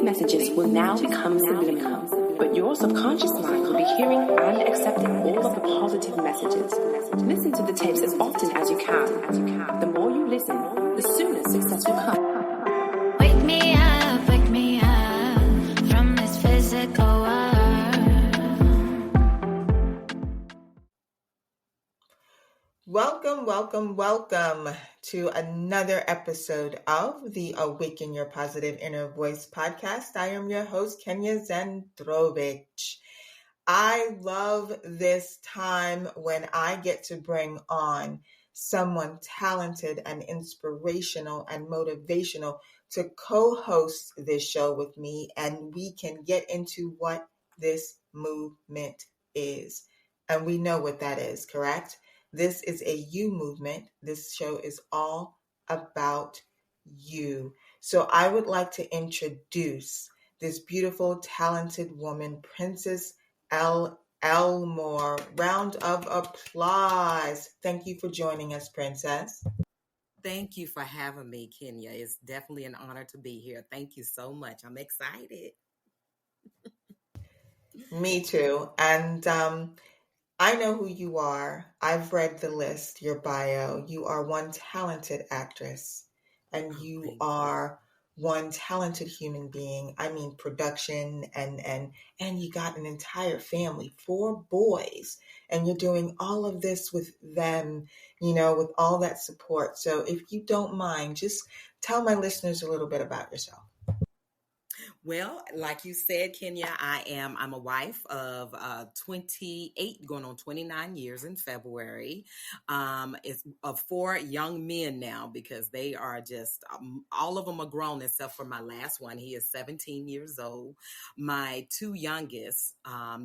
messages will now become subliminal, but your subconscious mind will be hearing and accepting all of the positive messages. Listen to the tapes as often as you can. The more you listen, the sooner success will come. Wake me up from this physical world. Welcome to another episode of the Awaken Your Positive Inner Voice podcast. I am your host, Kenya Zandrowicz. I love this time when I get to bring on someone talented and inspirational and motivational to co-host this show with me, and we can get into what this movement is. And we know what that is, correct? This is a you movement. This show is all about you. So I would like to introduce this beautiful, talented woman, Princess L Elmore. Round of applause. Thank you for joining us, Princess. Thank you for having me, Kenya. It's definitely an honor to be here. Thank you so much. I'm excited. Me too. And I know who you are. I've read the list, your bio. You are one talented actress, and you are one talented human being. I mean, production and you got an entire family, 4 boys, and you're doing all of this with them, with all that support. So if you don't mind, just tell my listeners a little bit about yourself. Well, like you said, Kenya, I'm a wife of 28, going on 29 years in February. It's of 4 young men now, because they are just, all of them are grown except for my last one. He is 17 years old. My 2 youngest,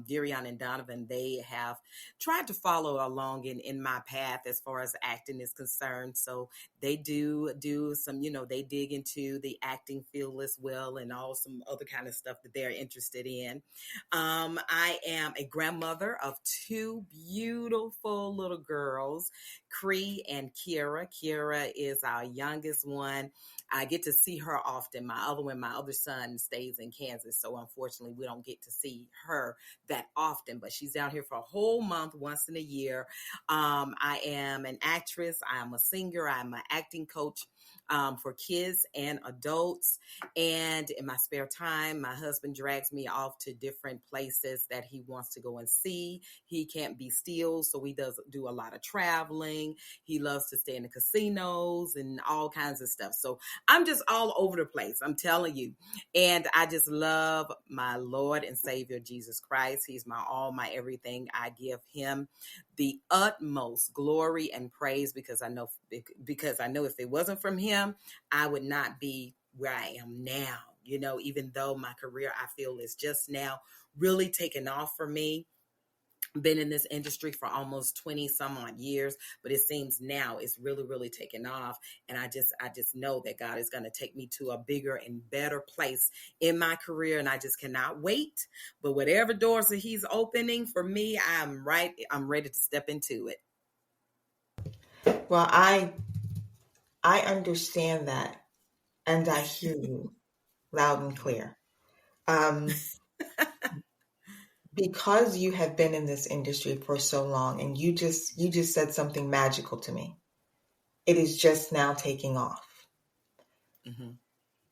Darian and Donovan, they have tried to follow along in my path as far as acting is concerned. So they do some, they dig into the acting field as well, and all some other kind of stuff that they're interested in. I am a grandmother of 2 beautiful little girls, Cree and Kira. Kira is our youngest one. I get to see her often. My other son stays in Kansas, so unfortunately we don't get to see her that often, but she's down here for a whole month, once in a year. I am an actress. I am a singer. I'm an acting coach for kids and adults. And in my spare time, my husband drags me off to different places that he wants to go and see. He can't be still, so he does do a lot of traveling. He loves to stay in the casinos and all kinds of stuff. So I'm just all over the place, I'm telling you. And I just love my Lord and Savior, Jesus Christ. He's my all, my everything. I give him the utmost glory and praise, because I know if it wasn't from him, I would not be where I am now. Even though my career, I feel, is just now really taking off for me. Been in this industry for almost 20 some odd years, but it seems now it's really, really taken off. And I just know that God is going to take me to a bigger and better place in my career. And I just cannot wait. But whatever doors that he's opening for me, I'm ready to step into it. Well, I understand that, and I hear you loud and clear. Because you have been in this industry for so long, and you just said something magical to me. It is just now taking off. Mm-hmm.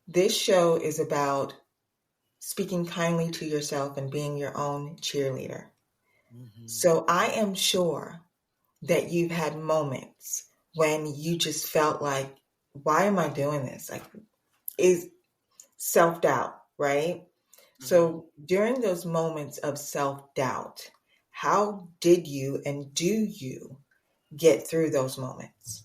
This show is about speaking kindly to yourself and being your own cheerleader. Mm-hmm. So I am sure that you've had moments when you just felt like, why am I doing this? Like, is self-doubt, right? Mm-hmm. So during those moments of self-doubt, how did you and do you get through those moments?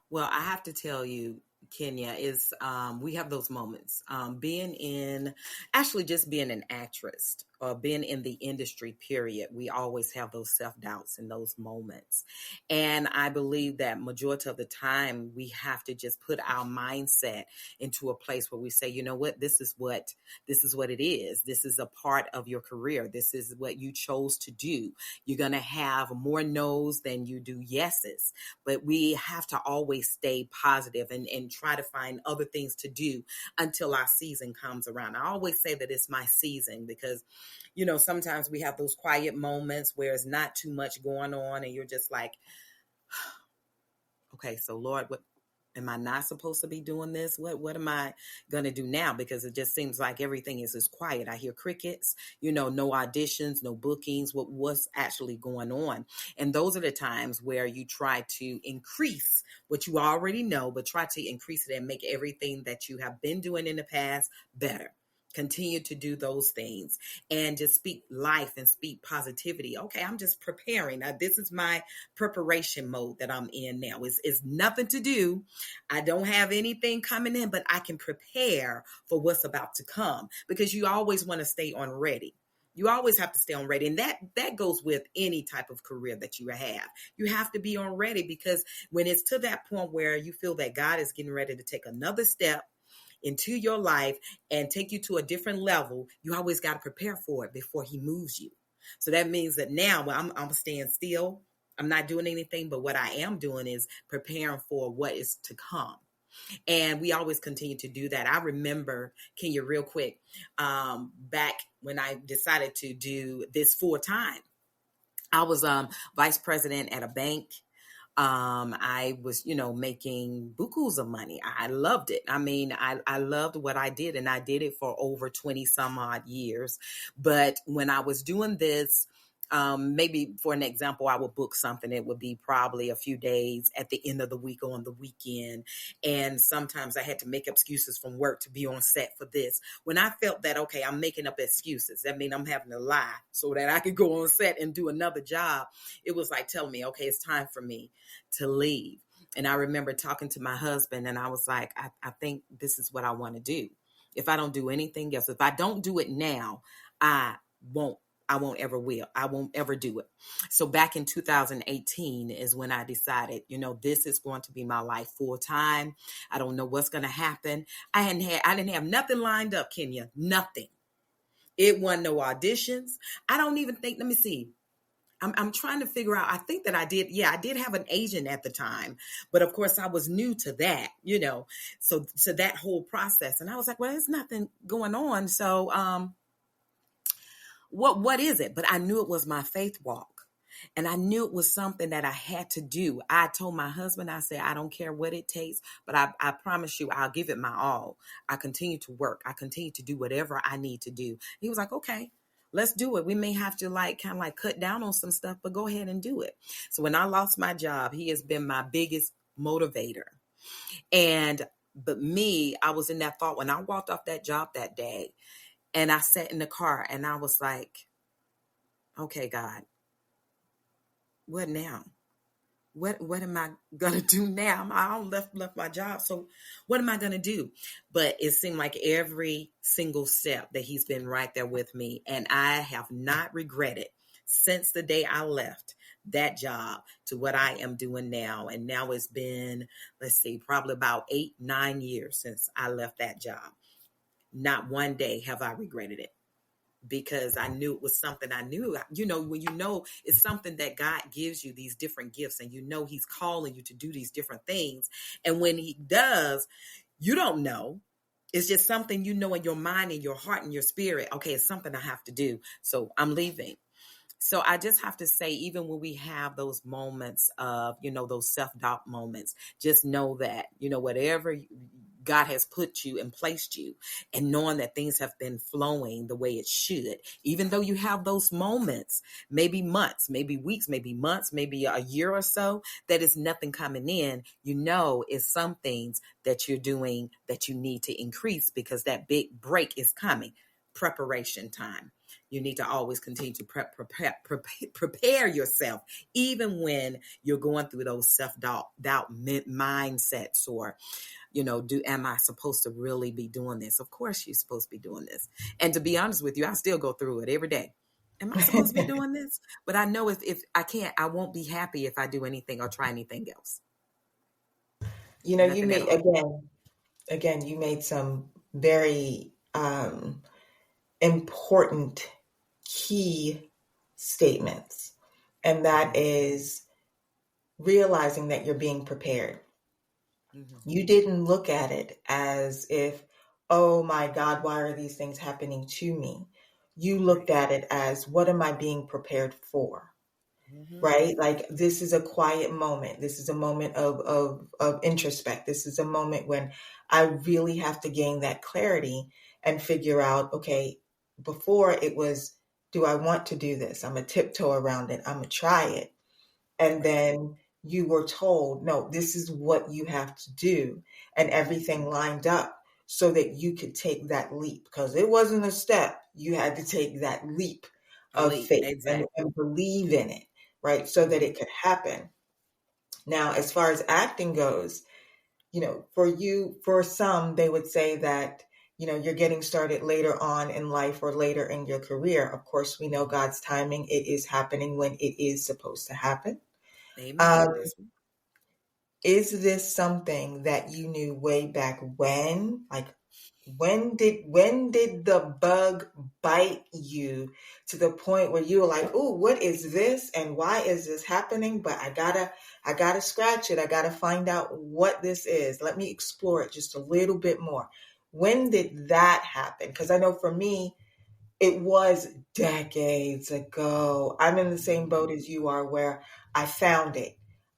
Well, I have to tell you, Kenya, is we have those moments. Being an actress, or been in the industry, period, we always have those self-doubts in those moments. And I believe that majority of the time we have to just put our mindset into a place where we say, you know what, this is what it is. This is a part of your career. This is what you chose to do. You're going to have more no's than you do yeses, but we have to always stay positive and try to find other things to do until our season comes around. I always say that it's my season because, you know, sometimes we have those quiet moments where it's not too much going on and you're just like, okay, so Lord, what am I not supposed to be doing this? What am I going to do now? Because it just seems like everything is quiet. I hear crickets, you know, no auditions, no bookings, what's actually going on. And those are the times where you try to increase what you already know, but try to increase it and make everything that you have been doing in the past better. Continue to do those things and just speak life and speak positivity. Okay, I'm just preparing. Now, this is my preparation mode that I'm in now. It's nothing to do. I don't have anything coming in, but I can prepare for what's about to come because you always want to stay on ready. You always have to stay on ready. And that goes with any type of career that you have. You have to be on ready because when it's to that point where you feel that God is getting ready to take another step into your life and take you to a different level, you always got to prepare for it before he moves you. So that means that now I'm staying still. I'm not doing anything, but what I am doing is preparing for what is to come. And we always continue to do that. I remember, Kenya, real quick, back when I decided to do this full time, I was vice president at a bank. I was, you know, making bukus of money. I loved it. I mean, I loved what I did, and I did it for over 20 some odd years. But when I was doing this, maybe for an example, I would book something. It would be probably a few days at the end of the week or on the weekend. And sometimes I had to make excuses from work to be on set for this. When I felt that, okay, I'm making up excuses. That means I'm having to lie so that I could go on set and do another job. It was like telling me, okay, it's time for me to leave. And I remember talking to my husband and I was like, I think this is what I want to do. If I don't do anything else, if I don't do it now, I won't ever do it. So back in 2018 is when I decided, you know, this is going to be my life full time. I don't know what's going to happen. I didn't have nothing lined up, Kenya, nothing. It wasn't no auditions. I don't even think, let me see. I'm trying to figure out, I think that I did have an agent at the time, but of course I was new to that, you know, so that whole process. And I was like, well, there's nothing going on. So, what is it? But I knew it was my faith walk. And I knew it was something that I had to do. I told my husband, I said, I don't care what it takes, but I promise you, I'll give it my all. I continue to work. I continue to do whatever I need to do. He was like, okay, let's do it. We may have to kind of cut down on some stuff, but go ahead and do it. So when I lost my job, he has been my biggest motivator. But me, I was in that thought when I walked off that job that day and I sat in the car and I was like, okay, God, what now? What am I going to do now? I left my job. So what am I going to do? But it seemed like every single step that he's been right there with me. And I have not regretted since the day I left that job to what I am doing now. And now it's been, probably about 8-9 years since I left that job. Not one day have I regretted it. Because I knew it was something I knew, when you know it's something that God gives you, these different gifts, and he's calling you to do these different things. And when he does, you don't know. It's just something you know in your mind, in your heart, in your spirit. Okay, it's something I have to do. So I'm leaving. So I just have to say, even when we have those moments of, those self-doubt moments, just know that, whatever God has put you and placed you, and knowing that things have been flowing the way it should, even though you have those moments, maybe months, maybe weeks, maybe months, maybe a year or so, that is nothing coming in, is some things that you're doing that you need to increase because that big break is coming. Preparation time. You need to always continue to prepare yourself, even when you're going through those self-doubt mindsets, or, am I supposed to really be doing this? Of course you're supposed to be doing this. And to be honest with you, I still go through it every day. Am I supposed to be doing this? But I know if I can't, I won't be happy if I do anything or try anything else. You made, again, you made some very important key statements. And that is realizing that you're being prepared. Mm-hmm. You didn't look at it as if, oh my God, why are these things happening to me? You looked at it as, what am I being prepared for? Mm-hmm. Right? Like, this is a quiet moment. This is a moment of introspect. This is a moment when I really have to gain that clarity and figure out, okay, before it was, do I want to do this? I'm going to tiptoe around it. I'm going to try it. And then you were told, no, this is what you have to do. And everything lined up so that you could take that leap, because it wasn't a step. You had to take that leap of faith. Exactly. and believe in it, right? So that it could happen. Now, as far as acting goes, for some, they would say that, you're getting started later on in life or later in your career. Of course, we know God's timing. It is happening when it is supposed to happen. Amen. Is this something that you knew way back when? Like, when did the bug bite you to the point where you were like, oh, what is this? And why is this happening? But I gotta scratch it. I gotta find out what this is. Let me explore it just a little bit more. When did that happen? Because I know for me, it was decades ago. I'm in the same boat as you are, where I found it.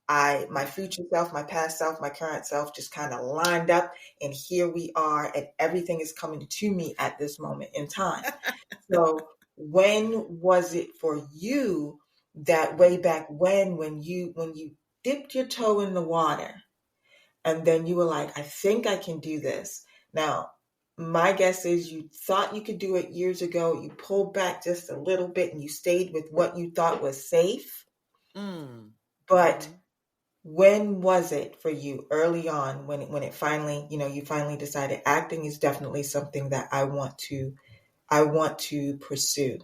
My future self, my past self, my current self just kind of lined up, and here we are, and everything is coming to me at this moment in time. So when was it for you that way back when you dipped your toe in the water and then you were like, I think I can do this? Now, my guess is you thought you could do it years ago. You pulled back just a little bit and you stayed with what you thought was safe. But when was it for you early on when it finally, you finally decided acting is definitely something that I want to pursue?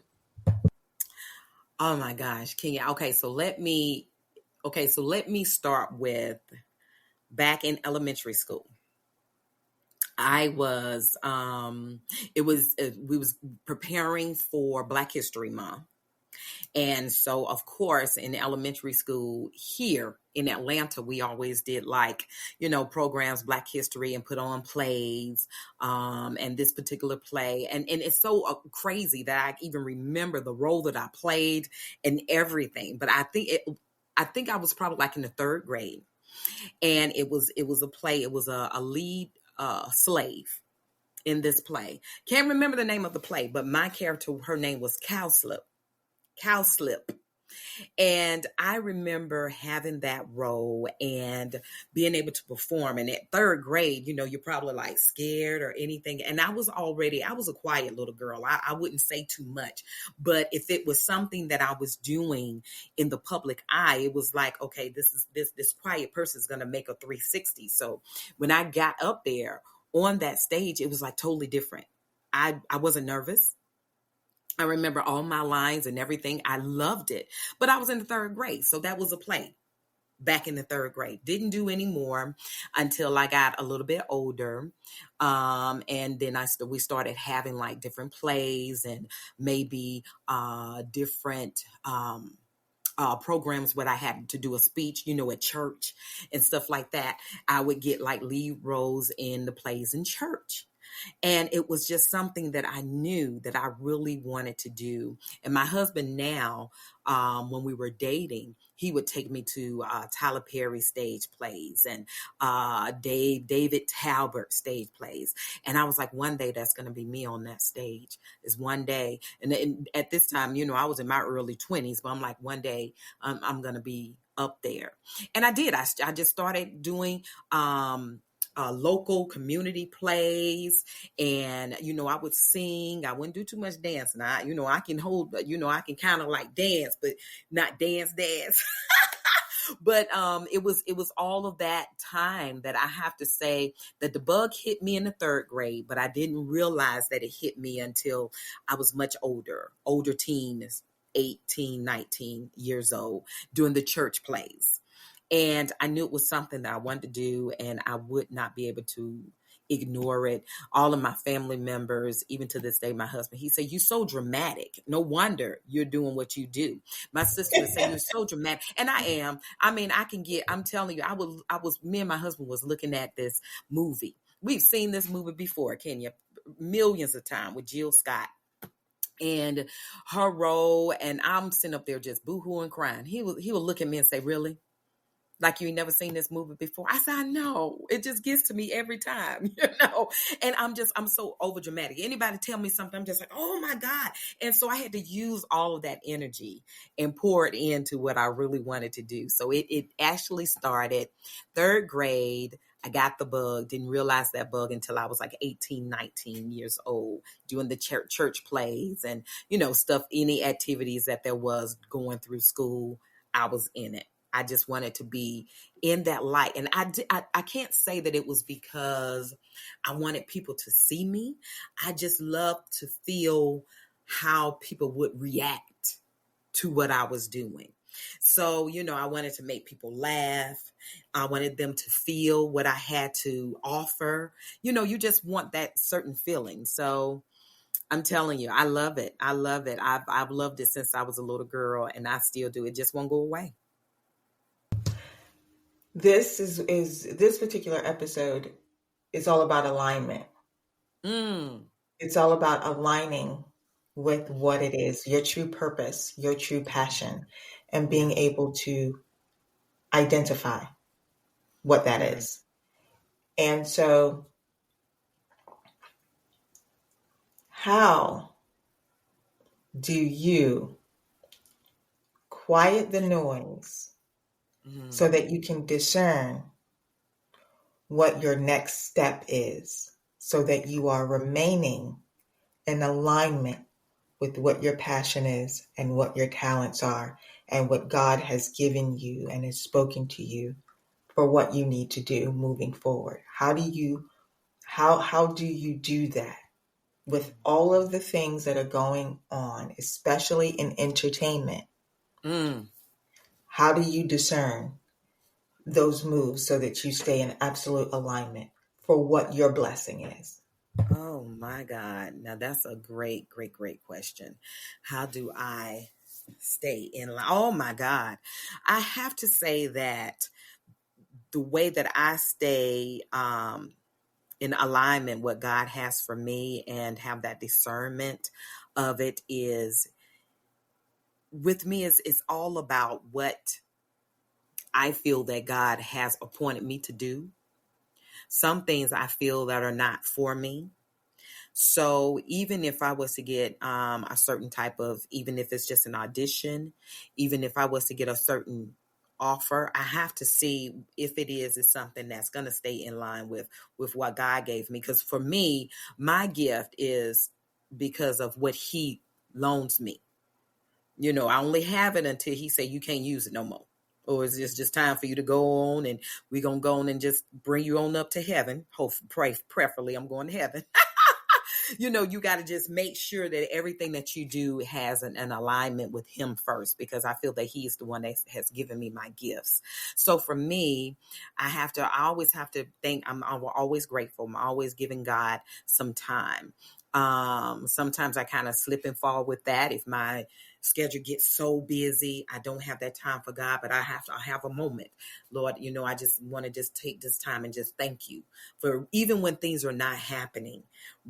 Oh my gosh, Kenya. Okay, so let me start with back in elementary school. I was we was preparing for Black History Month. And so, of course, in elementary school here in Atlanta, we always did programs, Black History, and put on plays. And this particular play, and it's so crazy that I even remember the role that I played and everything. But I think I was probably like in the third grade, and it was a play. It was a lead slave in this play. Can't remember the name of the play, but my character, her name was Cowslip. And I remember having that role and being able to perform. And at third grade, you're probably like scared or anything. And I was a quiet little girl. I wouldn't say too much. But if it was something that I was doing in the public eye, it was like, okay, this quiet person is going to make a 360. So when I got up there on that stage, it was like totally different. I wasn't nervous. I remember all my lines and everything. I loved it. But I was in the third grade. So that was a play back in the third grade. Didn't do any more until I got a little bit older. And then we started having like different plays and maybe different programs where I had to do a speech, at church and stuff like that. I would get like lead roles in the plays in church. And it was just something that I knew that I really wanted to do. And my husband now, when we were dating, he would take me to Tyler Perry stage plays and David Talbert stage plays. And I was like, one day that's going to be me on that stage. Is one day. And at this time, I was in my early 20s, but I'm like, one day I'm going to be up there. And I did. I just started doing local community plays. And, I would sing. I wouldn't do too much dancing. I can hold, I can kind of like dance, but not dance. But it was all of that time that I have to say that the bug hit me in the third grade, but I didn't realize that it hit me until I was much older teens, 18, 19 years old, doing the church plays. And I knew it was something that I wanted to do, and I would not be able to ignore it. All of my family members, even to this day, my husband, he said, "You're so dramatic. No wonder you're doing what you do." My sister would say, "You're so dramatic." And I am. I mean, I'm telling you, me and my husband was looking at this movie. We've seen this movie before, Kenya, millions of times, with Jill Scott and her role. And I'm sitting up there just boohooing, crying. He would look at me and say, "Really? Like you ain't never seen this movie before?" I said, "I know. It just gets to me every time, And I'm so over dramatic. Anybody tell me something, I'm just like, oh my God. And so I had to use all of that energy and pour it into what I really wanted to do. So it actually started third grade. I got the bug, didn't realize that bug until I was like 18, 19 years old, doing the church plays and, stuff, any activities that there was going through school, I was in it. I just wanted to be in that light. And I can't say that it was because I wanted people to see me. I just loved to feel how people would react to what I was doing. So, I wanted to make people laugh. I wanted them to feel what I had to offer. You just want that certain feeling. So I'm telling you, I love it. I love it. I've loved it since I was a little girl, and I still do. It just won't go away. This particular episode is all about alignment. It's all about aligning with what it is, your true purpose, your true passion, and being able to identify what that is. And so, how do you quiet the noise so that you can discern what your next step is, so that you are remaining in alignment with what your passion is and what your talents are and what God has given you and has spoken to you for what you need to do moving forward? How do you do that with all of the things that are going on, especially in entertainment? How do you discern those moves so that you stay in absolute alignment for what your blessing is? Oh my God. Now that's a great, great, great question. How do I stay in line? Oh my God. I have to say that the way that I stay in alignment with what God has for me and have that discernment of it is, with me, it's all about what I feel that God has appointed me to do. Some things I feel that are not for me. So even if I was to get a certain type of, even if it's just an audition, even if I was to get a certain offer, I have to see if it's something that's going to stay in line with what God gave me. Because for me, my gift is because of what He loans me. I only have it until He say you can't use it no more. Or is this just time for you to go on, and we're going to go on and just bring you on up to heaven? Preferably I'm going to heaven. You got to just make sure that everything that you do has an alignment with Him first, because I feel that He's the one that has given me my gifts. So for me, I always have to think, I'm always grateful. I'm always giving God some time. Sometimes I kind of slip and fall with that. If my schedule gets so busy, I don't have that time for God, but I have a moment. Lord, I just want to just take this time and just thank you for, even when things are not happening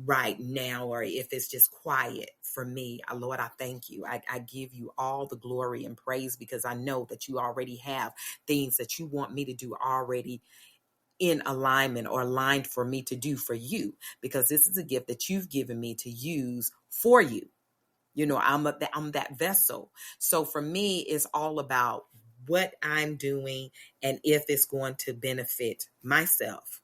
right now, or if it's just quiet for me, Lord, I thank you. I give you all the glory and praise, because I know that you already have things that you want me to do already in alignment or aligned for me to do for you, because this is a gift that you've given me to use for you. I'm that vessel. So for me, it's all about what I'm doing and if it's going to benefit myself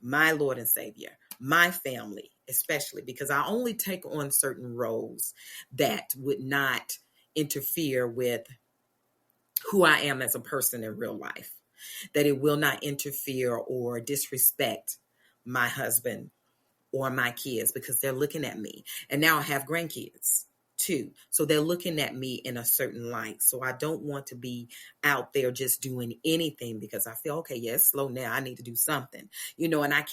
my Lord and Savior, my family, especially because I only take on certain roles that would not interfere with who I am as a person in real life, that it will not interfere or disrespect my husband or my kids because they're looking at me. And now I have grandkids too. So they're looking at me in a certain light. So I don't want to be out there just doing anything because I feel, okay, yes, slow now. I need to do something, and I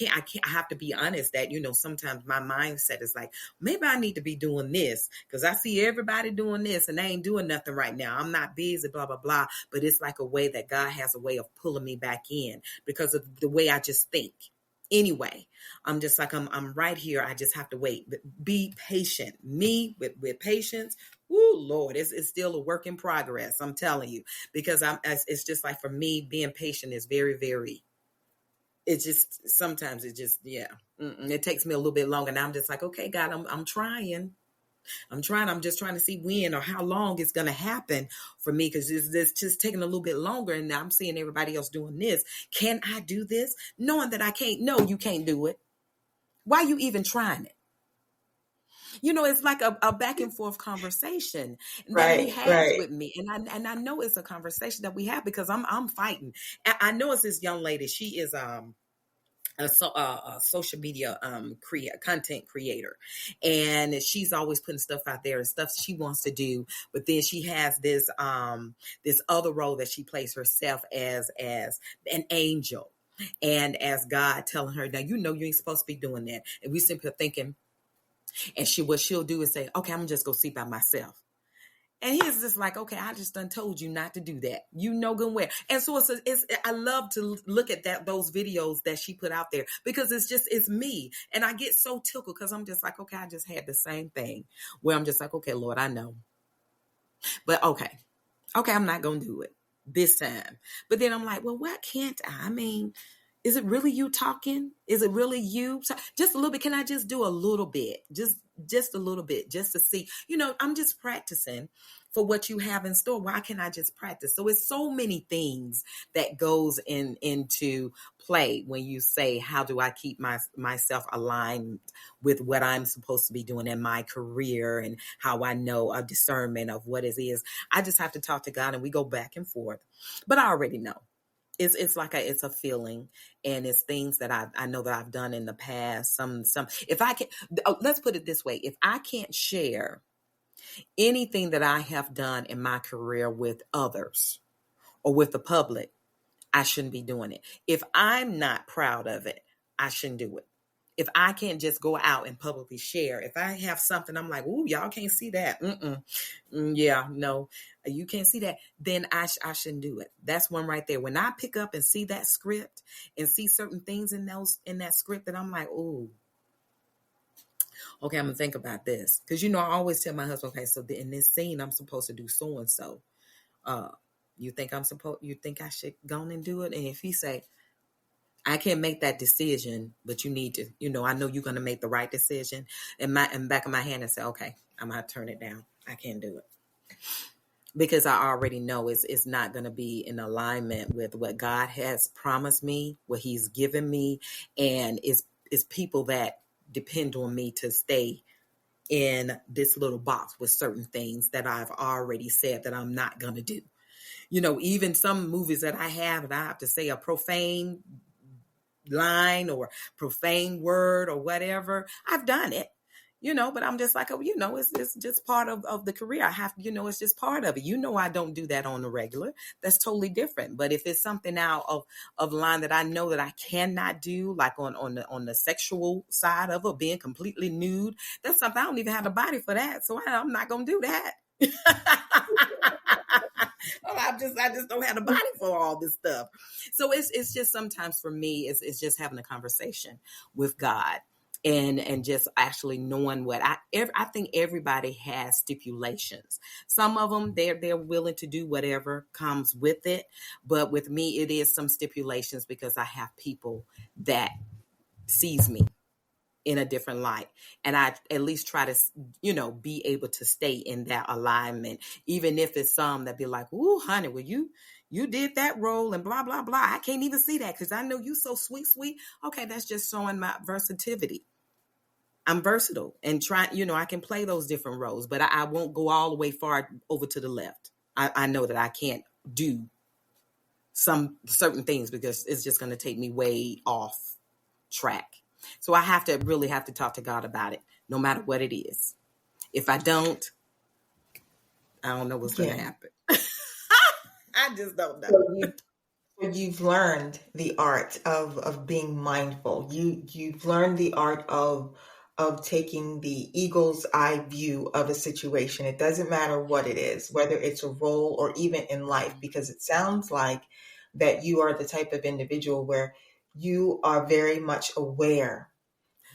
have to be honest that, sometimes my mindset is like, maybe I need to be doing this because I see everybody doing this and they ain't doing nothing right now. I'm not busy, blah, blah, blah. But it's like a way that God has a way of pulling me back in because of the way I just think. Anyway, I'm just like, I'm right here. I just have to wait. But be patient. Me with patience. Woo, Lord, it's still a work in progress. I'm telling you, because it's just like for me, being patient is very, very. It's just sometimes it just it takes me a little bit longer. Now I'm just like, okay, God, I'm trying. I'm just trying to see when or how long it's going to happen for me because it's just taking a little bit longer. And now I'm seeing everybody else doing this. Can I do this? Knowing that I can't. No, you can't do it. Why are you even trying it? It's like a back and forth conversation that he has with me. And I know it's a conversation that we have because I'm fighting. I know it's this young lady. She is a social media content creator, and she's always putting stuff out there and stuff she wants to do, but then she has this other role that she plays herself as an angel and as God telling her, now you ain't supposed to be doing that. And we simply thinking, and what she'll do is say, okay, I'm gonna just go see by myself. And he's just like, okay, I just done told you not to do that. Good and well. And so I love to look at those videos that she put out there because it's me. And I get so tickled because I'm just like, okay, I just had the same thing where I'm just like, okay, Lord, I know. But okay, I'm not going to do it this time. But then I'm like, well, why can't I? I mean, is it really you talking? Is it really you? Just a little bit. Can I just do a little bit? Just a little bit, just to see. I'm just practicing for what you have in store. Why can't I just practice? So it's so many things that goes into play when you say, how do I keep myself aligned with what I'm supposed to be doing in my career and how I know a discernment of what it is. I just have to talk to God and we go back and forth. But I already know. It's like it's a feeling, and it's things that I know that I've done in the past. Some if I can, let's put it this way: if I can't share anything that I have done in my career with others or with the public, I shouldn't be doing it. If I'm not proud of it, I shouldn't do it. If I can't just go out and publicly share, if I have something, I'm like, ooh, y'all can't see that. Yeah, no, you can't see that. Then I shouldn't do it. That's one right there. When I pick up and see that script and see certain things in that script, that I'm like, ooh, okay, I'm gonna think about this. Because I always tell my husband, okay, so in this scene, I'm supposed to do so and so. You think I should go on and do it? And if he say, I can't make that decision, but you need to, I know you're going to make the right decision. And back of my hand and say, okay, I'm going to turn it down. I can't do it. Because I already know it's not going to be in alignment with what God has promised me, what he's given me. And it's people that depend on me to stay in this little box with certain things that I've already said that I'm not going to do. Even some movies that I have, and I have to say a profane line or profane word or whatever, I've done it, but I'm just like, it's just part of the career. I have, it's just part of it. I don't do that on the regular. That's totally different. But if it's something out of line that I know that I cannot do, like on the sexual side of it, being completely nude, that's something I don't even have the body for that. So I'm not going to do that. I just don't have the body for all this stuff. So it's just sometimes for me, it's just having a conversation with God and just actually knowing what I think everybody has stipulations. Some of them, they're willing to do whatever comes with it. But with me, it is some stipulations because I have people that sees me in a different light. And I at least try to, be able to stay in that alignment, even if it's some that be like, ooh, honey, will you you did that role and blah, blah, blah. I can't even see that because I know you so sweet, sweet. Okay, that's just showing my versatility. I'm versatile and I can play those different roles, but I won't go all the way far over to the left. I know that I can't do some certain things because it's just going to take me way off track. So I really have to talk to God about it, no matter what it is. If I don't know what's going to happen. I just don't know. You've learned the art of being mindful. You've learned the art of taking the eagle's eye view of a situation. It doesn't matter what it is, whether it's a role or even in life, because it sounds like that you are the type of individual where you are very much aware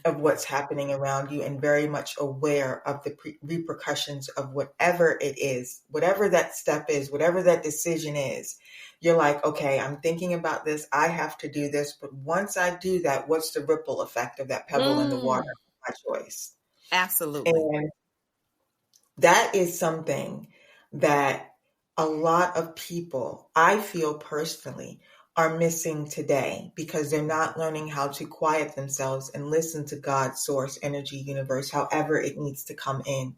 of what's happening around you and very much aware of the repercussions of whatever it is, whatever that step is, whatever that decision is. You're like, okay, I'm thinking about this. I have to do this. But once I do that, what's the ripple effect of that pebble in the water? My choice. Absolutely. And that is something that a lot of people, I feel personally, are missing today because they're not learning how to quiet themselves and listen to God's source, energy, universe, however it needs to come in.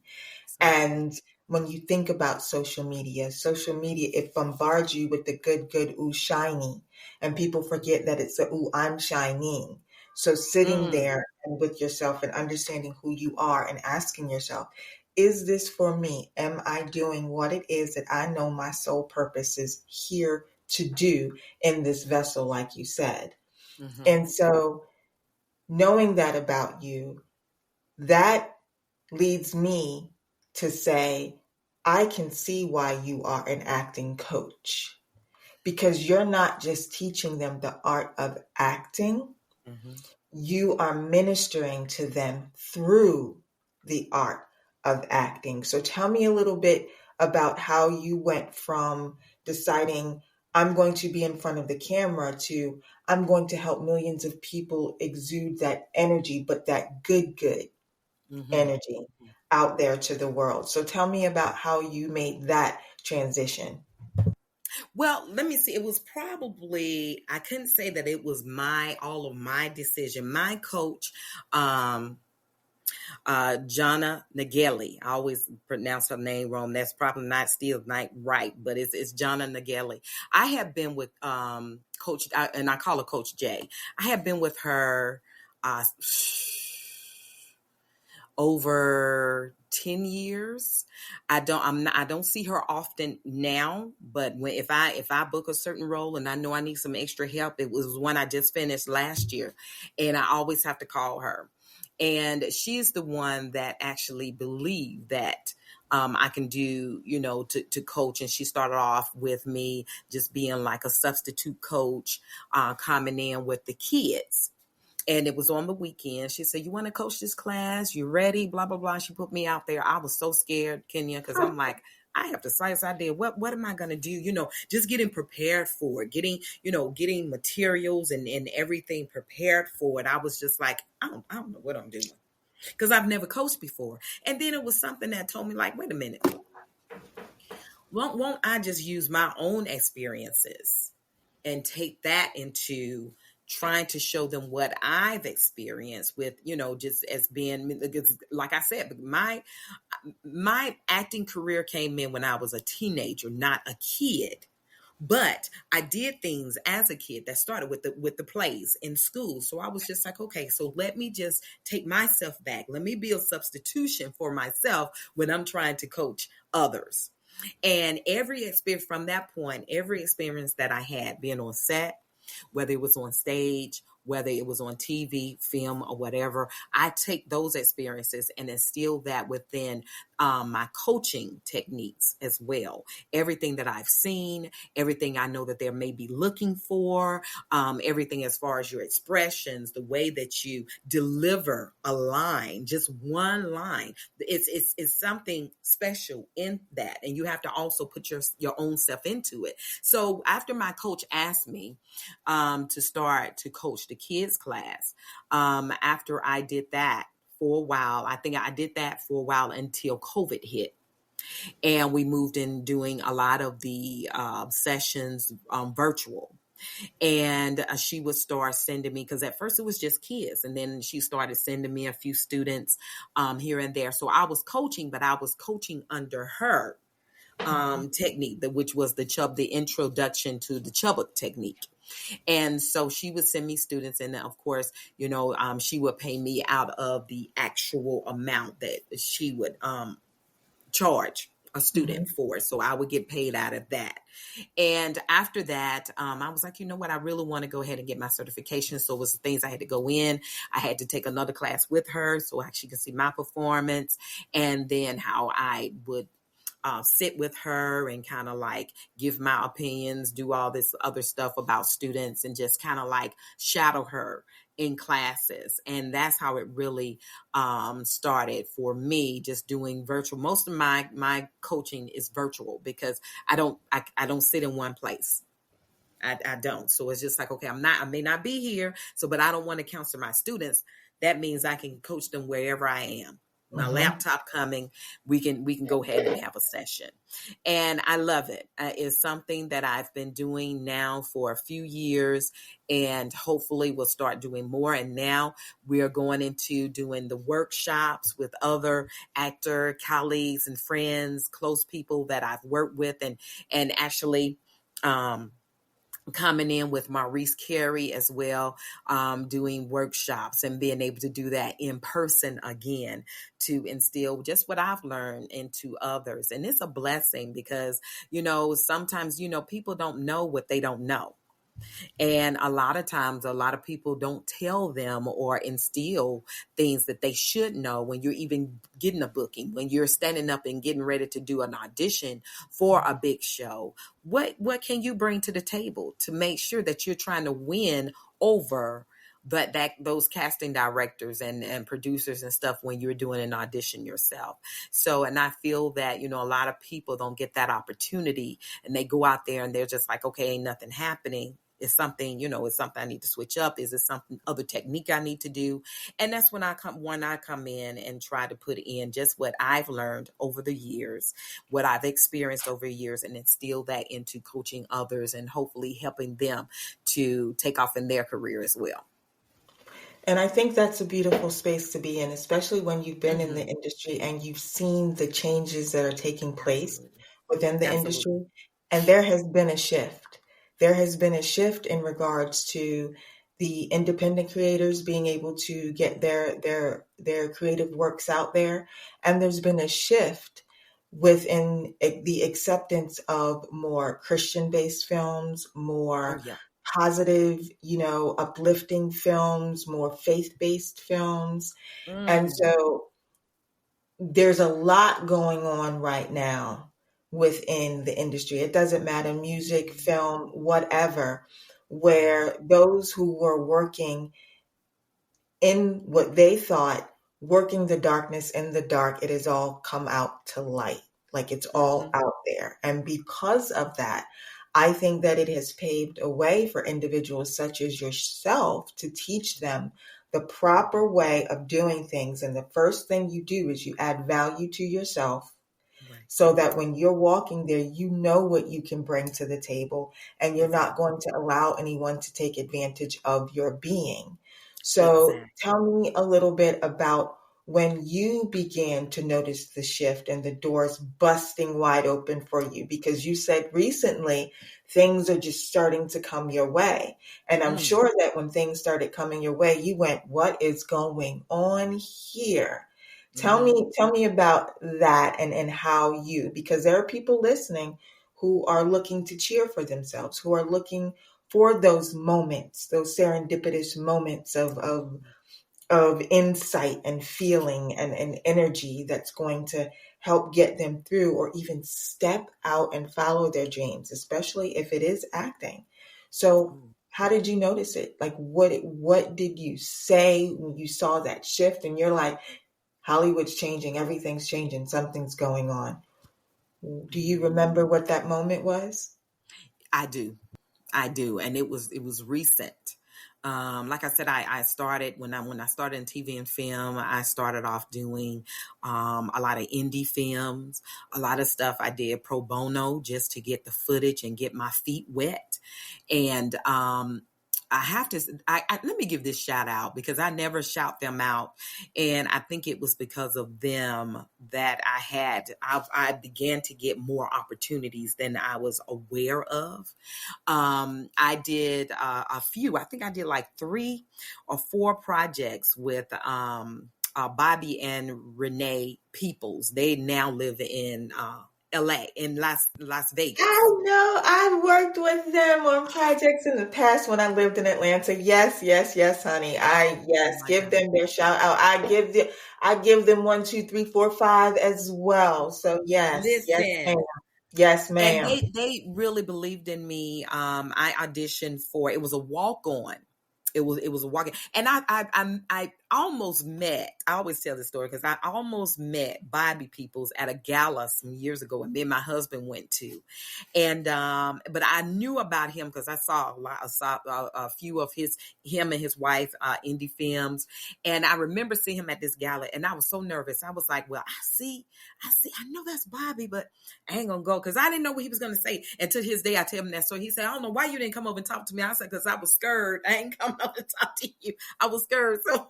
And when you think about social media, it bombards you with the good, ooh, shiny. And people forget that it's ooh, I'm shining. So sitting there and with yourself and understanding who you are and asking yourself, is this for me? Am I doing what it is that I know my soul purpose is here to do in this vessel, like you said? Mm-hmm. And so knowing that about you, that leads me to say, I can see why you are an acting coach, because you're not just teaching them the art of acting. Mm-hmm. You are ministering to them through the art of acting. So tell me a little bit about how you went from deciding I'm going to be in front of the camera to I'm going to help millions of people exude that energy, but that good mm-hmm. energy out there to the world. So tell me about how you made that transition. Well, let me see. It was probably, I couldn't say that it was all of my decision. My coach, Jonna Nageli. I always pronounce her name wrong. That's probably not right, but it's Jonna Nageli. I have been with Coach, and I call her Coach J. I have been with her over 10 years. I don't see her often now, but if I book a certain role and I know I need some extra help, it was one I just finished last year, and I always have to call her. And she's the one that actually believed that I can do, to coach. And she started off with me just being like a substitute coach, coming in with the kids. And it was on the weekend. She said, you want to coach this class? You ready? Blah, blah, blah. She put me out there. I was so scared, Kenya, because I'm like, I have the slightest idea. What am I going to do? Just getting prepared for it, getting materials and everything prepared for it. I was just like, I don't know what I'm doing, because I've never coached before. And then it was something that told me, like, wait a minute. Won't I just use my own experiences and take that into trying to show them what I've experienced with, just as being, like I said, my acting career came in when I was a teenager, not a kid. But I did things as a kid that started with the plays in school. So I was just like, okay, so let me just take myself back. Let me be a substitution for myself when I'm trying to coach others. And every experience from that point, every experience that I had being on set, whether it was on stage, whether it was on TV, film, or whatever, I take those experiences and instill that within my coaching techniques as well. Everything that I've seen, everything I know that they may be looking for, everything as far as your expressions, the way that you deliver a line, just one line. It's something special in that. And you have to also put your own self into it. So after my coach asked me to start to coach the kids class, after I did that for a while, I think I did that for a while until COVID hit. And we moved in doing a lot of the sessions virtual. And she would start sending me, because at first it was just kids, and then she started sending me a few students here and there. So I was coaching, but I was coaching under her technique, which was the introduction to the Chubbuck technique. And so she would send me students, and then of course, she would pay me out of the actual amount that she would charge a student for. So I would get paid out of that. And after that, I was like, you know what, I really want to go ahead and get my certification. So it was the things I had to go in. I had to take another class with her so she could see my performance, and then how I would sit with her and kind of like give my opinions, do all this other stuff about students, and just kind of like shadow her in classes. And that's how it really started for me, just doing virtual. Most of my coaching is virtual, because I don't sit in one place. I don't. So it's just like, okay, I may not be here. So, but I don't want to counsel my students. That means I can coach them wherever I am. My laptop coming, we can go ahead and have a session. And I love it. It's something that I've been doing now for a few years, and hopefully we'll start doing more. And now we are going into doing the workshops with other actor colleagues and friends, close people that I've worked with, and actually coming in with Maurice Carey as well, doing workshops and being able to do that in person again, to instill just what I've learned into others. And it's a blessing, because, sometimes, people don't know what they don't know. And a lot of times, a lot of people don't tell them or instill things that they should know when you're even getting a booking, when you're standing up and getting ready to do an audition for a big show. What can you bring to the table to make sure that you're trying to win over those casting directors and producers and stuff when you're doing an audition yourself? So, and I feel that, a lot of people don't get that opportunity, and they go out there and they're just like, okay, ain't nothing happening. It's something, it's something I need to switch up. Is it something other technique I need to do? And that's when I come in and try to put in just what I've learned over the years, what I've experienced over years, and instill that into coaching others and hopefully helping them to take off in their career as well. And I think that's a beautiful space to be in, especially when you've been in the industry and you've seen the changes that are taking place within the industry. And there has been a shift. There has been a shift in regards to the independent creators being able to get their creative works out there. And there's been a shift within the acceptance of more Christian-based films, more positive, uplifting films, more faith-based films. And so there's a lot going on right now within the industry. It doesn't matter, music, film, whatever, where those who were working in what they thought, working the darkness in the dark, it has all come out to light. Like it's all out there. And because of that, I think that it has paved a way for individuals such as yourself to teach them the proper way of doing things. And the first thing you do is you add value to yourself, so that when you're walking there, you know what you can bring to the table, and you're not going to allow anyone to take advantage of your being. So tell me a little bit about when you began to notice the shift and the doors busting wide open for you, because you said recently things are just starting to come your way. And I'm sure that when things started coming your way, you went, what is going on here? Tell me about that and how because there are people listening who are looking to cheer for themselves, who are looking for those moments, those serendipitous moments of insight and feeling and energy that's going to help get them through, or even step out and follow their dreams, especially if it is acting. So how did you notice it? Like what did you say when you saw that shift and you're like, Hollywood's changing, everything's changing, something's going on? Do you remember what that moment was? I do. And it was recent. Like I said, I started when I started in TV and film. I started off doing a lot of indie films, a lot of stuff I did pro bono just to get the footage and get my feet wet. And I have to, let me give this shout out because I never shout them out. And I think it was because of them that I began to get more opportunities than I was aware of. I did a few, I think I did like 3 or 4 projects with Bobby and Renee Peoples. They now live in LA, in Las Vegas. I know. I've worked with them on projects in the past when I lived in Atlanta. Yes, honey. Give them their shout out. I give them 1, 2, 3, 4, 5 as well. So yes, Listen. Yes, ma'am. And they really believed in me. I auditioned for, it was a walk-on. It was a walk-in. And I almost met, I always tell this story because I almost met Bobby Peoples at a gala some years ago, and me and my husband went to. And but I knew about him because I saw a few of him and his wife indie films. And I remember seeing him at this gala, and I was so nervous. I was like, well, I know that's Bobby, but I ain't gonna go because I didn't know what he was gonna say. And to his day, I tell him that. So he said, I don't know why you didn't come over and talk to me. I said, because I was scared. I ain't coming over to talk to you. I was scared. So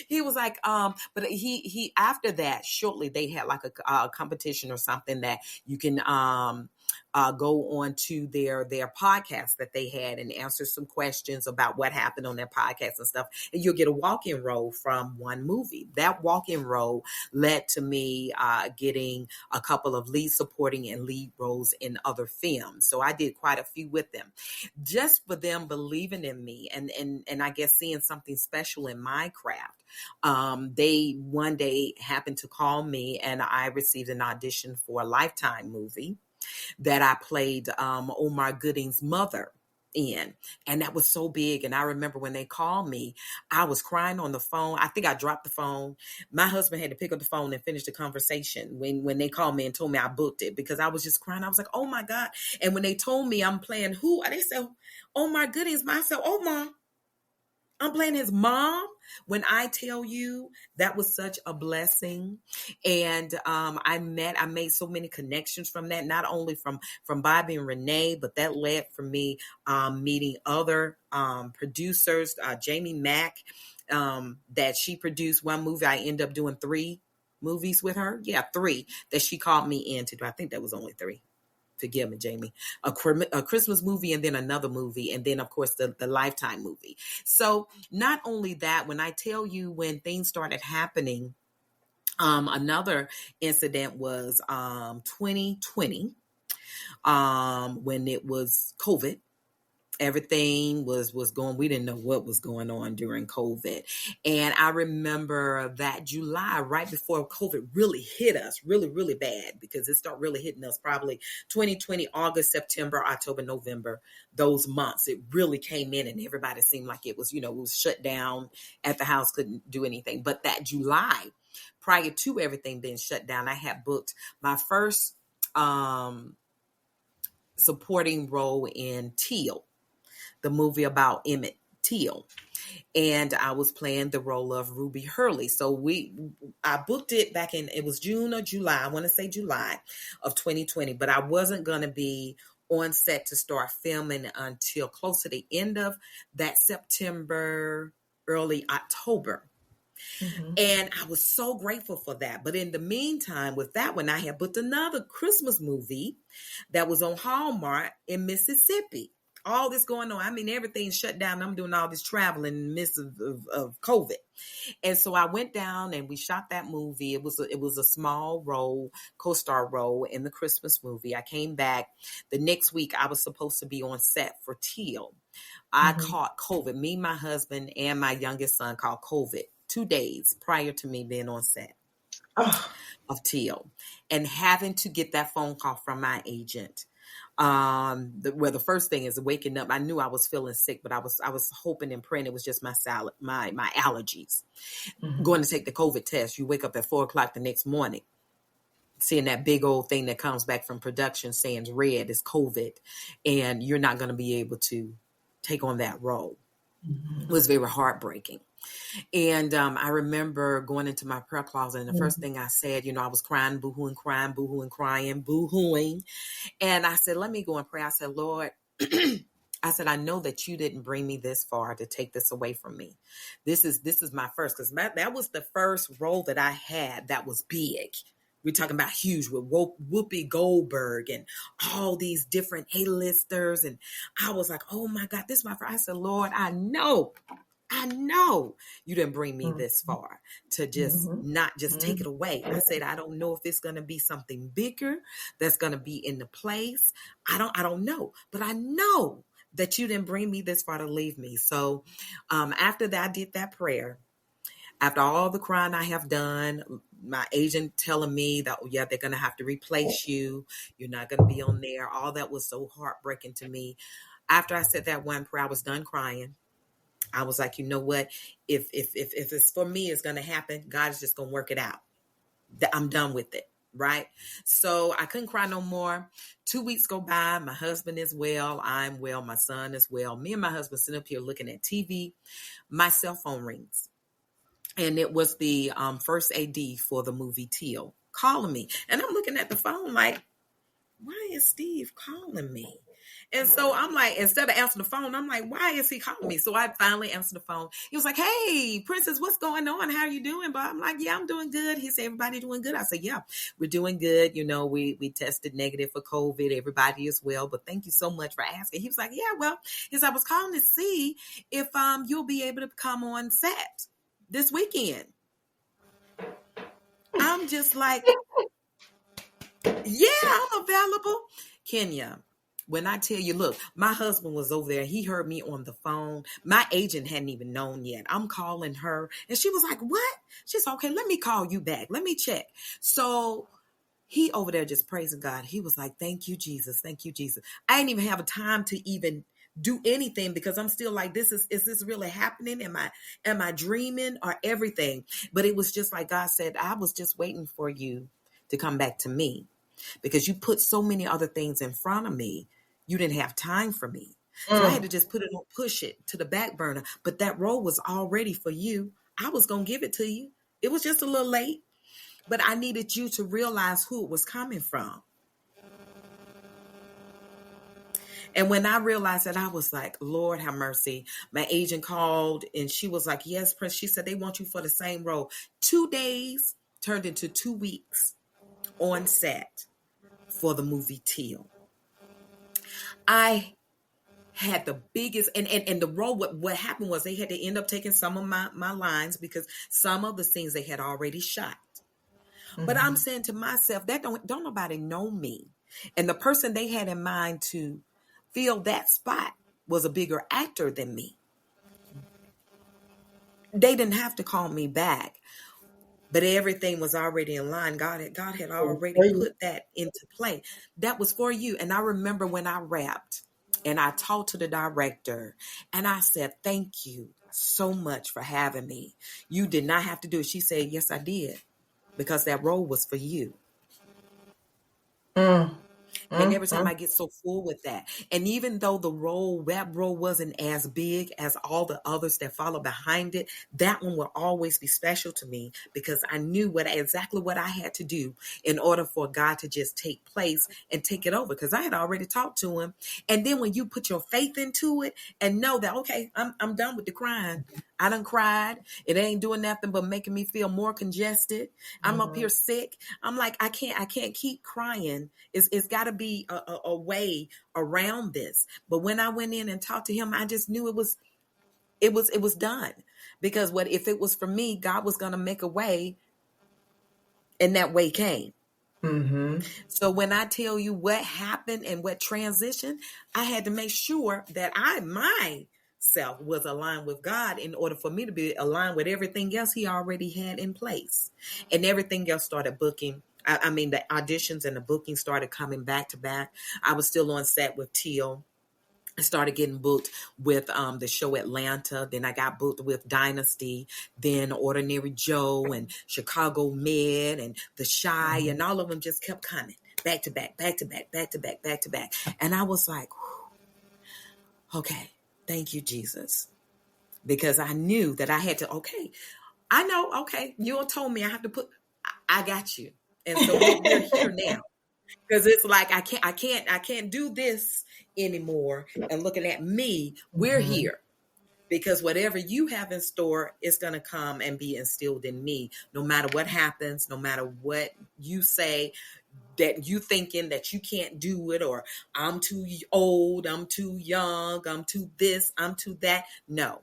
he was like, but he after that, shortly they had like a competition or something that you can go on to their podcast that they had and answer some questions about what happened on their podcast and stuff. And you'll get a walk-in role from one movie. That walk-in role led to me getting a couple of lead supporting and lead roles in other films. So I did quite a few with them, just for them believing in me and I guess seeing something special in my craft. They one day happened to call me, and I received an audition for a Lifetime movie that I played Omar Gooding's mother in. And that was so big. And I remember when they called me, I was crying on the phone. I think I dropped the phone. My husband had to pick up the phone and finish the conversation when they called me and told me I booked it, because I was just crying. I was like, oh my God. And when they told me I'm playing who, they said, Omar Gooding's mom. I said, oh, Mom, I'm playing his mom. When I tell you, that was such a blessing. And I made so many connections from that, not only from Bobby and Renee, but that led for me meeting other producers, Jamie Mack, that she produced one movie. I ended up doing 3 movies with her. Yeah, 3 that she called me in to do. I think that was only 3. Forgive me, Jamie, a Christmas movie, and then another movie, and then of course the Lifetime movie. So not only that, when I tell you when things started happening, another incident was 2020, when it was COVID. Everything was going, we didn't know what was going on during COVID. And I remember that July, right before COVID really hit us really, really bad, because it started really hitting us probably 2020, August, September, October, November, those months. It really came in and everybody seemed like it was, it was shut down at the house, couldn't do anything. But that July, prior to everything being shut down, I had booked my first supporting role in Teal, the movie about Emmett Till. And I was playing the role of Ruby Hurley. So I booked it back in, it was June or July, I want to say July of 2020, but I wasn't going to be on set to start filming until close to the end of that September, early October. Mm-hmm. And I was so grateful for that. But in the meantime, with that one, I had booked another Christmas movie that was on Hallmark in Mississippi. All this going on. I mean, everything's shut down. I'm doing all this traveling in the midst of COVID. And so I went down and we shot that movie. It was a small role, co-star role in the Christmas movie. I came back. The next week, I was supposed to be on set for Teal. I caught COVID. Me, my husband, and my youngest son caught COVID 2 days prior to me being on set of Teal, and having to get that phone call from my agent. The first thing is waking up. I knew I was feeling sick, but I was hoping and praying it was just my allergies. Mm-hmm. Going to take the COVID test. You wake up at 4:00 the next morning, seeing that big old thing that comes back from production saying red is COVID, and you're not going to be able to take on that role. It was very heartbreaking. And I remember going into my prayer closet, and the first thing I said, I was crying, boo-hooing, crying, boo-hooing, crying, boo-hooing. And I said, let me go and pray. I said, Lord, I said, I know that you didn't bring me this far to take this away from me. This is my first, because that was the first role that I had that was big. We're talking about huge with Whoopi Goldberg and all these different A-listers. And I was like, oh my God, this is my first. I said, Lord, I know you didn't bring me this far to just not just take it away. I said, I don't know if it's going to be something bigger that's going to be in the place. I don't know, but I know that you didn't bring me this far to leave me. So after that, I did that prayer. After all the crying I have done, my agent telling me that, yeah, they're going to have to replace you. You're not going to be on there. All that was so heartbreaking to me. After I said that one prayer, I was done crying. I was like, you know what? If it's for me, it's going to happen. God is just going to work it out. I'm done with it. Right. So I couldn't cry no more. 2 weeks go by. My husband is well. I'm well. My son is well. Me and my husband sitting up here looking at TV. My cell phone rings. And it was the first AD for the movie Teal calling me. And I'm looking at the phone like, why is Steve calling me? And so I'm like, instead of answering the phone, I'm like, why is he calling me? So I finally answered the phone. He was like, hey, Princess, what's going on? How are you doing? But I'm like, yeah, I'm doing good. He said, everybody doing good? I said, yeah, we're doing good. We tested negative for COVID. Everybody is well. But thank you so much for asking. He was like, yeah, well, I was calling to see if you'll be able to come on set this weekend. I'm just like, yeah, I'm available. Kenya, when I tell you, look, my husband was over there. He heard me on the phone. My agent hadn't even known yet. I'm calling her. And she was like, what? She's okay, let me call you back. Let me check. So he over there just praising God. He was like, thank you, Jesus. Thank you, Jesus. I didn't even have a time to even do anything because I'm still like, is this really happening? Am I dreaming or everything? But it was just like God said, I was just waiting for you to come back to me because you put so many other things in front of me. You didn't have time for me. So I had to just push it to the back burner. But that role was already for you. I was going to give it to you. It was just a little late, but I needed you to realize who it was coming from. And when I realized that, I was like, Lord have mercy. My agent called and she was like, yes, Prince. She said, they want you for the same role. 2 days turned into 2 weeks on set for the movie Teal. I had the biggest, and the role, what happened was they had to end up taking some of my lines because some of the scenes they had already shot. But I'm saying to myself, that don't nobody know me. And the person they had in mind to fill that spot was a bigger actor than me. They didn't have to call me back, but everything was already in line. God had already put that into play. That was for you. And I remember when I wrapped and I talked to the director and I said, thank you so much for having me. You did not have to do it. She said, yes, I did, because that role was for you. And every time I get so full with that. And even though that role wasn't as big as all the others that follow behind it, that one will always be special to me because I knew exactly what I had to do in order for God to just take place and take it over, because I had already talked to him. And then when you put your faith into it and know that, okay, I'm done with the crying. I done cried. It ain't doing nothing but making me feel more congested. I'm up here sick. I'm like, I can't keep crying. It's got to be a way around this. But when I went in and talked to him, I just knew it was done. Because if it was for me, God was going to make a way, and that way came. So when I tell you what happened and what transitioned, I had to make sure that myself was aligned with God in order for me to be aligned with everything else he already had in place. And everything else started booking. I mean, the auditions and the booking started coming back to back. I was still on set with Teal. I started getting booked with the show Atlanta. Then I got booked with Dynasty, then Ordinary Joe and Chicago Med and The Shy. And all of them just kept coming back to back, back to back, back to back, back to back. And I was like, okay, thank you, Jesus. because I knew that I had to, okay, I know, okay, you told me I have to I got you. And so we're here now. Because it's like I can't do this anymore. And looking at me, we're Mhm. here. Because whatever you have in store is going to come and be instilled in me, no matter what happens, no matter what you say, that you thinking that you can't do it, or I'm too old, I'm too young, I'm too this, I'm too that. No.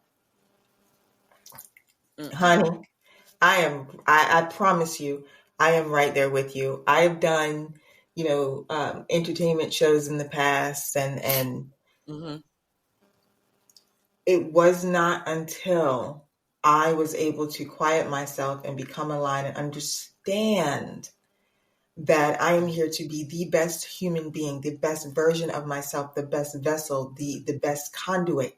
Mm-mm. Honey, I promise you, I am right there with you. I've done, entertainment shows in the past, and Mm-hmm. it was not until I was able to quiet myself and become aligned and understand that I am here to be the best human being, the best version of myself, the best vessel, the best conduit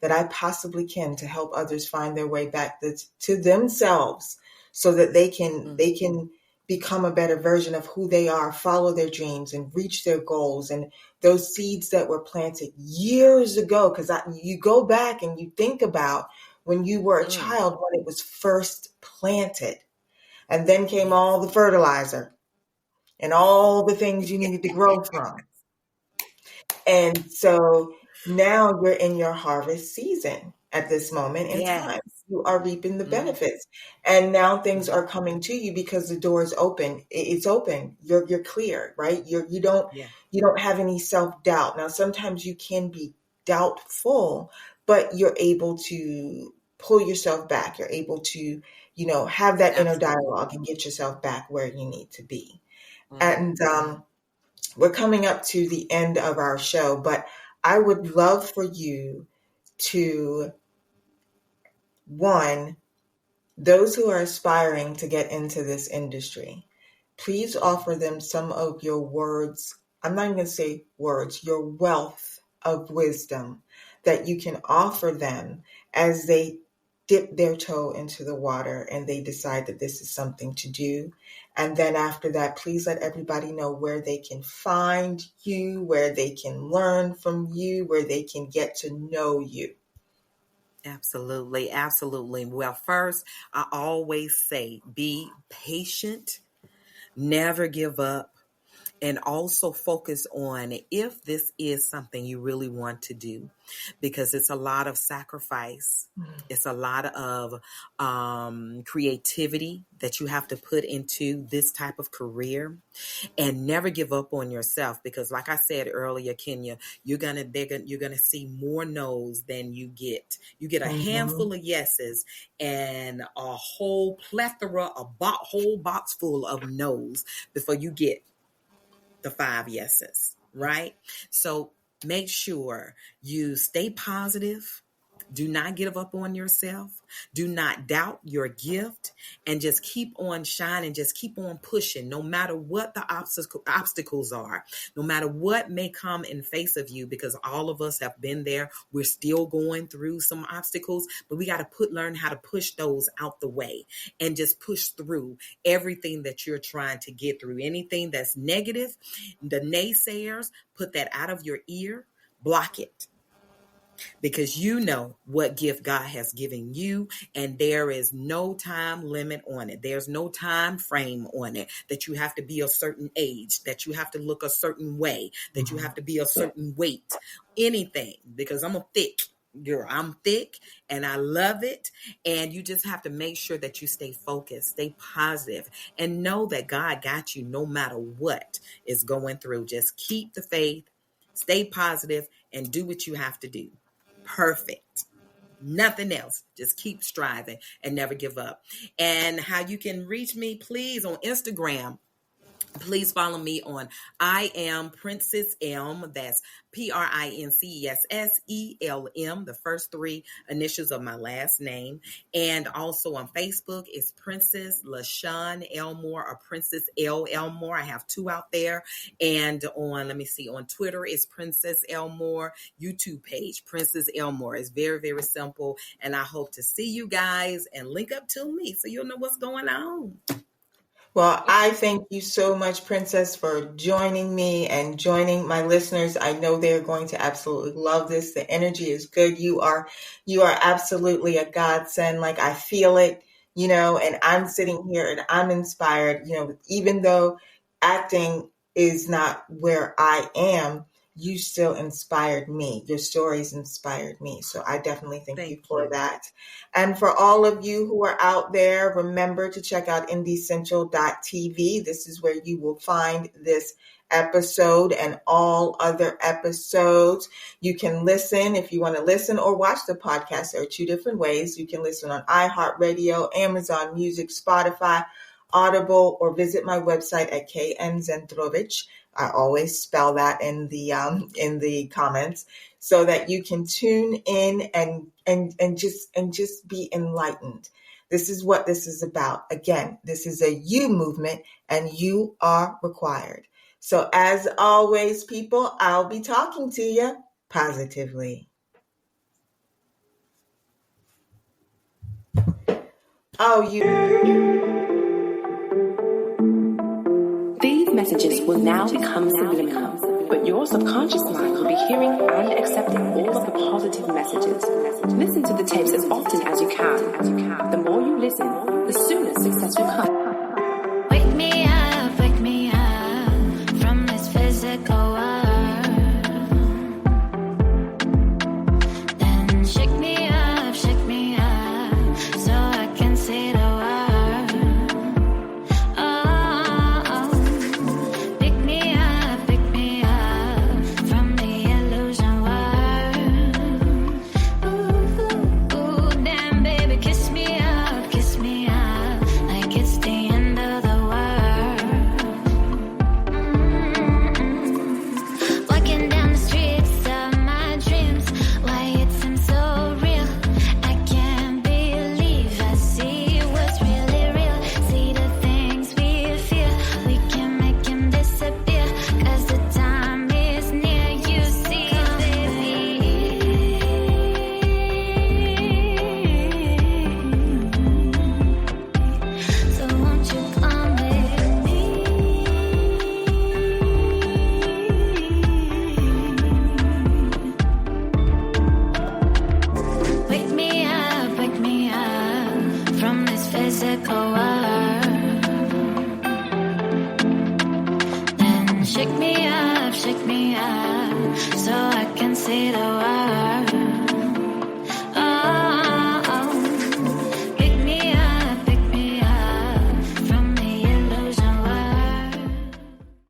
that I possibly can to help others find their way back to themselves, so that they can become a better version of who they are, follow their dreams and reach their goals, and those seeds that were planted years ago. Because you go back and you think about when you were a Mm. child, when it was first planted, and then came Yes. all the fertilizer and all the things you needed to grow from. And so now you're in your harvest season at this moment in Yes. time. You are reaping the Mm-hmm. benefits. And now things Mm-hmm. are coming to you because the door is open. It's open. You're clear, right? Yeah. You don't have any self-doubt. Now sometimes you can be doubtful, but you're able to pull yourself back. You're able to, have that inner Absolutely. dialogue and get yourself back where you need to be. Mm-hmm. And we're coming up to the end of our show, but I would love for you to, one, those who are aspiring to get into this industry, please offer them some of your words. I'm not even going to say words, your wealth of wisdom that you can offer them as they dip their toe into the water and they decide that this is something to do. And then after that, please let everybody know where they can find you, where they can learn from you, where they can get to know you. Absolutely. Absolutely. Well, first, I always say be patient, never give up, and also focus on if this is something you really want to do, because it's a lot of sacrifice. It's a lot of creativity that you have to put into this type of career, and never give up on yourself, because like I said earlier, Kenya, you're gonna see more no's than you get. You get a Mm-hmm. handful of yeses and a whole plethora, whole box full of no's before you get the 5 yeses, right? So make sure you stay positive. Do not give up on yourself. Do not doubt your gift, and just keep on shining. Just keep on pushing, no matter what the obstacles are, no matter what may come in face of you, because all of us have been there. We're still going through some obstacles, but we got to learn how to push those out the way and just push through everything that you're trying to get through. Anything that's negative, the naysayers, put that out of your ear, block it, because you know what gift God has given you, and there is no time limit on it. There's no time frame on it, that you have to be a certain age, that you have to look a certain way, that you have to be a certain weight, anything, because I'm a thick girl. I'm thick and I love it. And you just have to make sure that you stay focused, stay positive, and know that God got you no matter what is going through. Just keep the faith, stay positive, and do what you have to do. Perfect. Nothing else. Just keep striving and never give up. And how you can reach me, please, on Instagram. Please follow me on I am Princess Elm. That's PRINCESSELM, the first 3 initials of my last name. And also on Facebook is Princess LaShawn Elmore, or Princess L Elmore. I have 2 out there. And on Twitter is Princess Elmore. YouTube page, Princess Elmore. It's very, very simple. And I hope to see you guys and link up to me so you'll know what's going on. Well, I thank you so much, Princess, for joining me and joining my listeners. I know they're going to absolutely love this. The energy is good. You are absolutely a godsend. Like, I feel it, and I'm sitting here and I'm inspired, even though acting is not where I am, you still inspired me. Your stories inspired me. So I definitely thank you for that. And for all of you who are out there, remember to check out indiecentral.tv. This is where you will find this episode and all other episodes. You can listen if you want to listen or watch the podcast. There are two different ways. You can listen on iHeartRadio, Amazon Music, Spotify, Audible, or visit my website at Kenya Zandrowicz. I always spell that in the comments, so that you can tune in and just be enlightened. This is what this is about. Again, this is a you movement, and you are required. So as always, people, I'll be talking to you positively. These messages will now become subliminal, but your subconscious mind will be hearing and accepting all of the positive messages. Listen to the tapes as often as you can. The more you listen, the sooner success will come. Wake me up from this physical world. Then shake me up, so I can see the world. Oh, pick me up from the illusion world. Ooh, damn baby, kiss me up like it's the end of the world. Walking down the streets of my dreams, why it seems so real. I can't believe I see what's really real. See the things we feel, we can make them disappear, 'cause the time is near. You see, so won't you come with me? Wake me up from this physical world. Then shake me up so I can see the world.